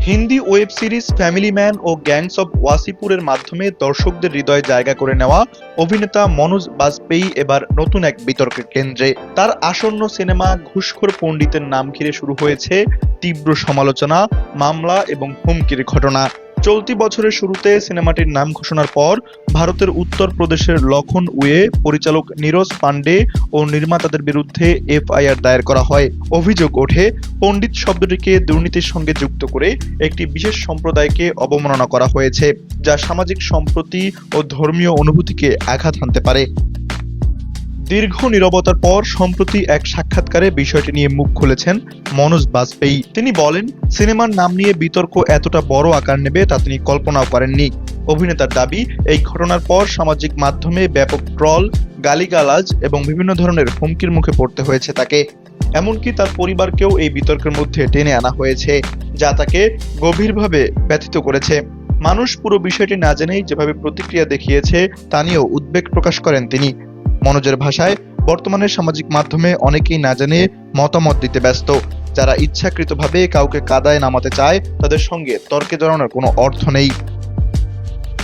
Hindi web series family man ও gangs of ওয়াসিপুরের মাধ্যমে দর্শকদের হৃদয়ে জায়গা করে নেওয়া অভিনেতা মনোজ বাজপেয়ী এবার নতুন এক বিতর্কের কেন্দ্রে। তার আসন্ন সিনেমা ঘুষখোর পণ্ডিতের নাম ঘিরে শুরু হয়েছে তীব্র সমালোচনা, মামলা এবং হুমকির ঘটনা। চলতি বছরের শুরুতে সিনেমাটির নাম ঘোষণার পর ভারতের উত্তরপ্রদেশের লখনউয়ে পরিচালক নীরজ পান্ডে ও নির্মাতাদের বিরুদ্ধে এফআইআর দায়ের করা হয়। অভিযোগ ওঠে, পণ্ডিত শব্দটিকে দুর্নীতির সঙ্গে যুক্ত করে একটি বিশেষ সম্প্রদায়কে অবমাননা করা হয়েছে, যা সামাজিক সম্প্রীতি ও ধর্মীয় অনুভূতিকে আঘাত হানতে পারে। দীর্ঘ নীরবতার পর সম্প্রতি এক সাক্ষাৎকারে বিষয়টি নিয়ে মুখ খুলেছেন মনোজ বাজপেয়ী। তিনি বলেন, সিনেমার নাম নিয়ে বিতর্ক এতটা বড় আকার নেবে তা তিনি কল্পনাও করেননি। অভিনেতার দাবি, এই ঘটনার পর সামাজিক মাধ্যমে ব্যাপক ট্রল, গালিগালাজ এবং বিভিন্ন ধরনের হুমকির মুখে পড়তে হয়েছে তাকে। এমনকি তার পরিবারকেও এই বিতর্কের মধ্যে টেনে আনা হয়েছে, যা তাকে গভীরভাবে ব্যথিত করেছে। মানুষ পুরো বিষয়টি না জেনেই যেভাবে প্রতিক্রিয়া দেখিয়েছে তা নিয়েও উদ্বেগ প্রকাশ করেন তিনি। মনোজের ভাষায়, বর্তমানে সামাজিক মাধ্যমে অনেকেই না জেনে মতামত দিতে ব্যস্ত। যারা ইচ্ছাকৃতভাবে কাউকে কাদায় নামাতে চায় তাদের সঙ্গে তর্কে জড়ানোর কোনো অর্থ নেই।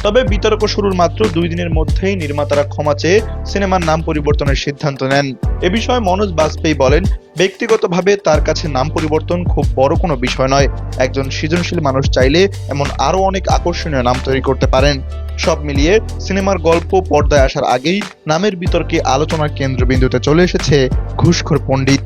তবে বিতর্ক শুরুর মাত্র 2 দিনের মধ্যেই নির্মাতারা ক্ষমা চেয়ে সিনেমার নাম পরিবর্তনের সিদ্ধান্ত নেন। এ বিষয়ে মনোজ বাজপেয়ী বলেন, ব্যক্তিগতভাবে তার কাছে নাম পরিবর্তন খুব বড় কোনো বিষয় নয়। একজন সৃজনশীল মানুষ চাইলে এমন আরো অনেক আকর্ষণীয় নাম তৈরি করতে পারেন। সব মিলিয়ে সিনেমার গল্প পর্দায় আসার আগেই নামের বিতর্কে আলোচনার কেন্দ্রবিন্দুতে চলে এসেছে ঘুষখোর পণ্ডিত।